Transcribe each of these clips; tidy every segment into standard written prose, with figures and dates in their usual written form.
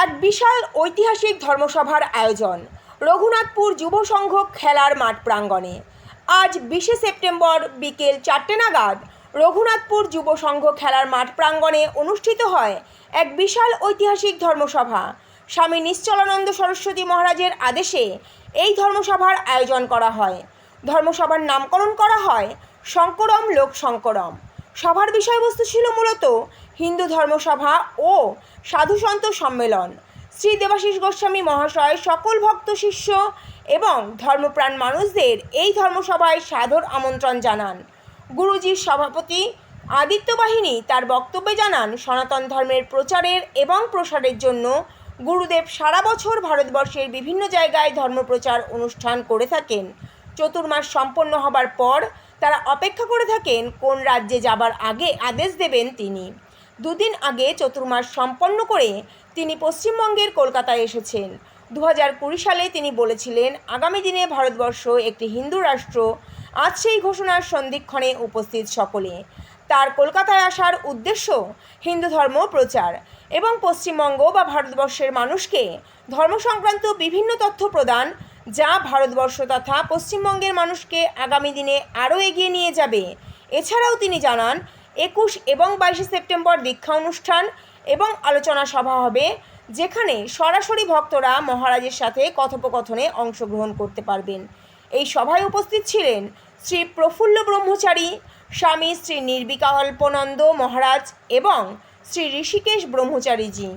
এক বিশাল ঐতিহাসিক ধর্মসভার আয়োজন রঘুনাথপুর যুব সংঘ খেলার মাঠ প্রাঙ্গণে। আজ 20শে সেপ্টেম্বর বিকেল 4টে নাগাদ রঘুনাথপুর যুব সংঘ খেলার মাঠ প্রাঙ্গণে অনুষ্ঠিত হয় এক বিশাল ঐতিহাসিক ধর্মসভা। স্বামী নিশ্চলানন্দ সরস্বতী মহারাজের আদেশে এই ধর্মসভার আয়োজন করা হয়। ধর্মসভার নামকরণ করা হয় শঙ্করম লোক শঙ্করম। সভার বিষয়বস্তু ছিল মূলত হিন্দু ধর্মসভা ও সাধুসন্ত সম্মেলন। শ্রী দেবাশিস গোস্বামী মহাশয় সকল ভক্ত শিষ্য এবং ধর্মপ্রাণ মানুষদের এই ধর্মসভায় সাদর আমন্ত্রণ জানান। গুরুজির সভাপতি আদিত্য বাহিনী তার বক্তব্যে জানান, সনাতন ধর্মের প্রচারের এবং প্রসারের জন্য গুরুদেব সারা বছর ভারতবর্ষের বিভিন্ন জায়গায় ধর্মপ্রচার অনুষ্ঠান করে থাকেন। চতুর্মাস সম্পন্ন হবার পর তারা অপেক্ষা করে থাকেন কোন রাজ্যে যাবার আগে আদেশ দেবেন তিনি। দুদিন আগে চতুর্মাস সম্পন্ন করে তিনি পশ্চিমবঙ্গের কলকাতায় এসেছেন। 2020 সালে তিনি বলেছিলেন, আগামী দিনে ভারতবর্ষ একটি হিন্দু রাষ্ট্র। আজ সেই ঘোষণার সন্ধিক্ষণে উপস্থিত সকলে। তার কলকাতায় আসার উদ্দেশ্য হিন্দু ধর্ম প্রচার এবং পশ্চিমবঙ্গ বা ভারতবর্ষের মানুষকে ধর্ম সংক্রান্ত বিভিন্ন তথ্য প্রদান, যা ভারতবর্ষ তথা পশ্চিমবঙ্গের মানুষকে আগামী দিনে আরও এগিয়ে নিয়ে যাবে। এছাড়াও তিনি জানান, 21 এবং 22শে সেপ্টেম্বর দীক্ষা অনুষ্ঠান এবং আলোচনা সভা হবে, যেখানে সরাসরি ভক্তরা মহারাজের সাথে কথোপকথনে অংশগ্রহণ করতে পারবেন। এই সভায় উপস্থিত ছিলেন শ্রী প্রফুল্ল ব্রহ্মচারী, স্বামী শ্রী নির্বিকল্পনন্দ মহারাজ এবং श्री ऋषिकेश ब्रह्मचारी जी।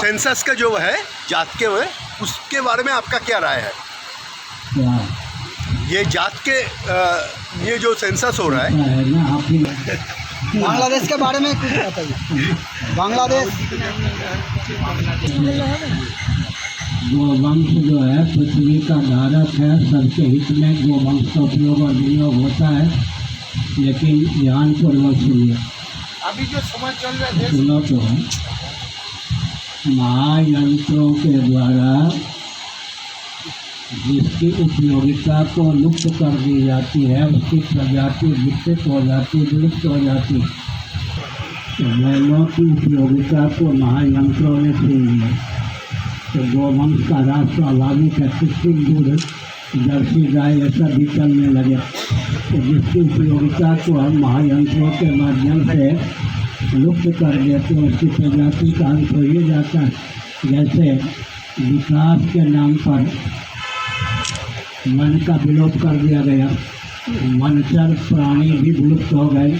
सेंसस का जो है जात के है, उसके बारे में आपका क्या राय है? ये जात के ये जो सेंसस हो रहा है बांग्लादेश के बारे में कुछ बताइए। बांग्लादेश गोवंश जो है पृथ्वी का धारक है। सबके हित में गोवंश का उपयोग और विनियोग होता है, लेकिन ध्यानपूर्वक सुनिए। अभी जो समय चल रहा है सुनो तो है, महायंत्रों के द्वारा जिसकी उपयोगिता को लुप्त कर दी जाती है, उसकी प्रजाति विकसित हो जाती, विलुप्त हो जाती। तो बैलों की उपयोगिता को महायंत्रों ने छीन लिया। तो गोवंश का राज स्वाभाविक है, कृत्रिम दूध, जर्सी गाय ऐसा भी चलने लगे। तो जिसकी उपयोगिता को हम महायंत्रों के माध्यम से लुप्त कर देते हैं, उसकी प्रजाति का अंत हो ही जाता है। जैसे विकास के नाम पर वन का विलोप कर दिया गया, वनचर प्राणी भी विलुप्त हो गए।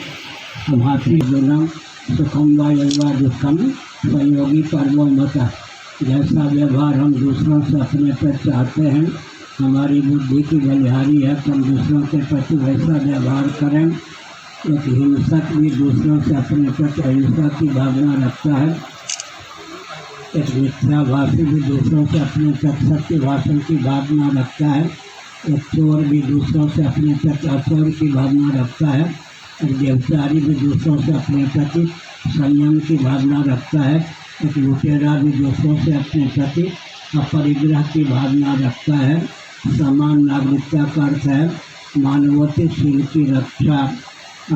अब हाथी जुलम सुखम वा दुखम संयोगी कर्मो मता। जैसा व्यवहार हम दूसरों से अपने पर चाहते हैं, हमारी बुद्धि की बलिहारी है कि हम दूसरों के प्रति वैसा व्यवहार करें। एक हिंसक भी दूसरों से अपने प्रति अहिंसा की भावना रखता है। एक मिथ्याभाषी भी दूसरों से अपने प्रति सत्य भाषण की भावना रखता है। एक चोर भी दूसरों से अपने प्रति अचोर की भावना रखता है। एक व्यभिचारी भी दूसरों से अपने प्रति संयम की भावना रखता है। एक लुटेरा भी दूसरों से अपने प्रति अपरिग्रह की भावना रखता है। समान नागरिकता का अर्थ है मानवता शील की रक्षा,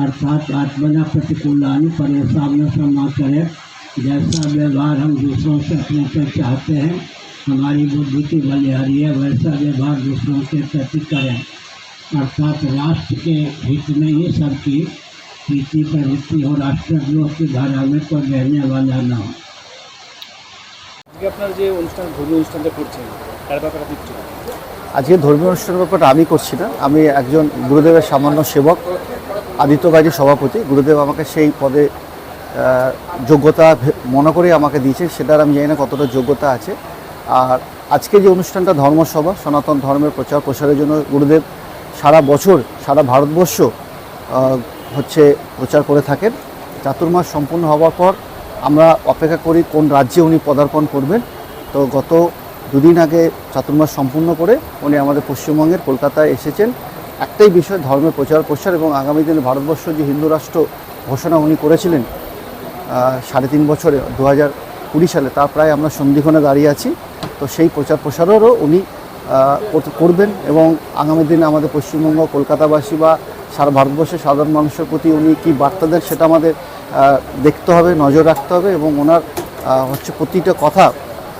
अर्थात आत्मना प्रतिकूलानि परेशान न करें। जैसा व्यवहार हम दूसरों से अपने पर चाहते हैं, हमारी बुद्धि की बलिहारी है, वैसा व्यवहार दूसरों के प्रति करें। अर्थात राष्ट्र के हित में ही सबकी प्रीति प्रवृत्ति और राष्ट्रद्रोह की धारा में कोई रहने वाला न हो। আপনার যে অনুষ্ঠান ধর্মীয় অনুষ্ঠানটা করছেন তার ব্যাপারে আপনি কিছু বলুন। আজকে ধর্মীয় অনুষ্ঠানের ব্যাপারটা আমি করছি না, আমি একজন গুরুদেবের সামান্য সেবক, আদিত্য বাহিনীর সভাপতি। গুরুদেব আমাকে সেই পদে যোগ্যতা মনে করে আমাকে দিয়েছে, সেটার আমি জানি না কতটা যোগ্যতা আছে। আর আজকে যে অনুষ্ঠানটা ধর্মসভা, সনাতন ধর্মের প্রচার প্রসারের জন্য গুরুদেব সারা বছর সারা ভারতবর্ষ হচ্ছে প্রচার করে থাকেন। চাতুর্মাস সম্পূর্ণ হওয়ার পর আমরা অপেক্ষা করি কোন রাজ্যে উনি পদার্পণ করবেন। তো গত দুদিন আগে চাতুর্মাস সম্পূর্ণ করে উনি আমাদের পশ্চিমবঙ্গের কলকাতায় এসেছেন। একটাই বিষয়, ধর্মের প্রচার প্রসার এবং আগামী দিনে ভারতবর্ষ যে হিন্দু রাষ্ট্র ঘোষণা উনি করেছিলেন 3.5 বছরে 2020 সালে, তার প্রায় আমরা সন্ধিক্ষণে দাঁড়িয়ে আছি। তো সেই প্রচার প্রসারেরও উনি করবেন এবং আগামী দিনে আমাদের পশ্চিমবঙ্গ, কলকাতাবাসী বা সারা ভারতবর্ষের সাধারণ মানুষের প্রতি উনি কী বার্তা দেন সেটা আমাদের দেখতে হবে, নজর রাখতে হবে এবং ওনার হচ্ছে প্রতিটা কথা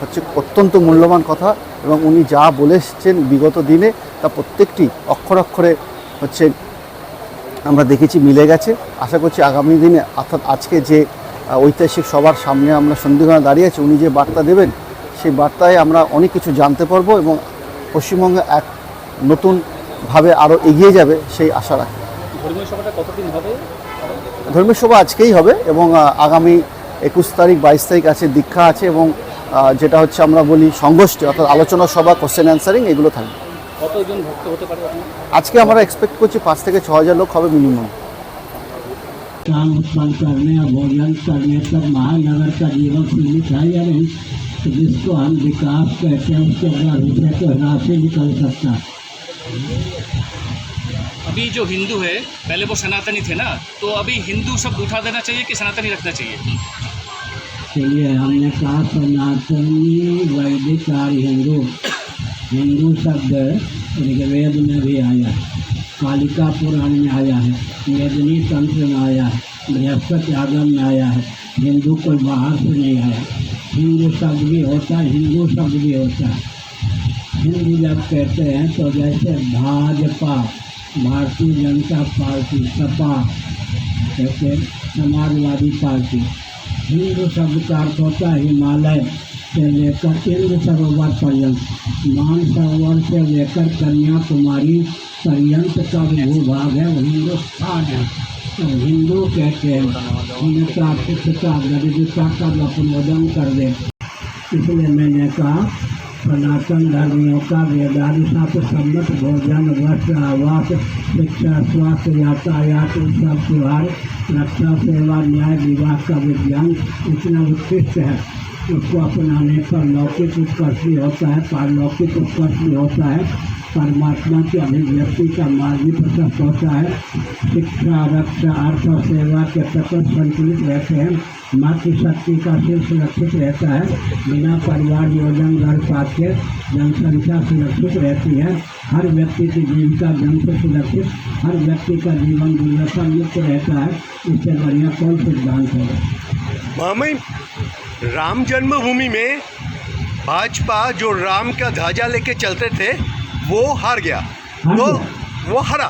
হচ্ছে অত্যন্ত মূল্যবান কথা, এবং উনি যা বলেছেন বিগত দিনে তা প্রত্যেকটি অক্ষর অক্ষরে হচ্ছে আমরা দেখেছি মিলে গেছে। আশা করছি আগামী দিনে অর্থাৎ আজকে যে ঐতিহাসিক সবার সামনে আমরা সন্ধিক্ষণে দাঁড়িয়ে আছি, উনি যে বার্তা দেবেন সেই বার্তায় আমরা অনেক কিছু জানতে পারবো এবং পশ্চিমবঙ্গে এক নতুনভাবে আরও এগিয়ে যাবে সেই আশা রাখি। ধর্মীয় সভাটা কতদিন হবে? ধর্মীয় সভা আজকেই হবে এবং আগামী 21 তারিখ 22 তারিখ আছে দীক্ষা আছে, এবং যেটা হচ্ছে আমরা বলি সংগোষ্ঠী অর্থাৎ আলোচনা সভা, কোশ্চেন অ্যান্সারিং এগুলো থাকবে। কতজন ভক্ত হতে পারে আপনার? আজকে আমরা এক্সপেক্ট করছি 5 থেকে 6 হাজার লোক হবে মিনিমাম। काम उत्पन्न करने और भोजन करने तक महानगर का जीवन सीमित है या नहीं, तो जिसको हम विकास कहते हैं उसके अगर उसे तो राह से निकल सकता है। अभी जो हिंदू है पहले वो सनातनी थे ना, तो अभी हिंदू शब्द उठा देना चाहिए कि सनातनी रखना चाहिए? इसलिए हमने कहा सनातनी वैदिक और हिंदू। हिंदू शब्द ऋग्वेद में भी आया है, कालिका पुराण में आया है, मेदिनी तंत्र में आया है, बृहस्पति आगम में आया है। हिंदू कोई बाहर से नहीं आया। हिंदू शब्द भी होता है, हिंदू शब्द भी होता है। हिंदू जब कहते हैं तो जैसे भाजपा, भारतीय जनता पार्टी, सपा कहते हैं, समाजवादी पार्टी। हिंदू शब्द का अर्थ होता है हिमालय से लेकर इंद्र सरोवर पर्यंत, मानसरोवर से लेकर कन्याकुमारी पर्यंत का जो भूभाग है वो हिंदुस्तान है। तो हिंदू कहते हैं हिंदुता, शिक्षता, दरिद्रता का अपनोदन कर दे। इसलिए मैंने कहा सनातन धर्मियों का वेदांत शास्त्र सम्मत भोजन, वस्त्र, आवास, शिक्षा, स्वास्थ्य, यातायात, उत्सव, त्योहार, रक्षा, सेवा, न्याय, विवाह का विज्ञान इतना उत्कृष्ट है, उसको अपनाने पर लौकिक उत्कर्ष भी होता है, पारलौकिक उत्कर्ष भी होता है, परमात्मा की अभिव्यक्ति का मार्ग भी प्रशस्त होता है। शिक्षा, रक्षा, अर्थ और सेवा के तत्व संतुलित रहते हैं, मातृशक्ति का सिर सुरक्षित रहता है, बिना परिवार नियोजन गर्भपात के जनसंख्या सुरक्षित रहती है, हर व्यक्ति की जीविका जन से सुरक्षित, हर व्यक्ति का जीवन दुर्दशा मुक्त रहता है। इससे बढ़िया कौन सिद्धांत है? मामई, राम जन्मभूमि में भाजपा जो राम का ध्वजा लेके चलते थे वो हार गया, तो वो हरा।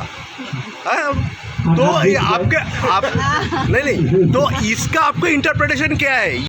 तो ये आपके आप नहीं तो इसका आपका इंटरप्रिटेशन क्या है?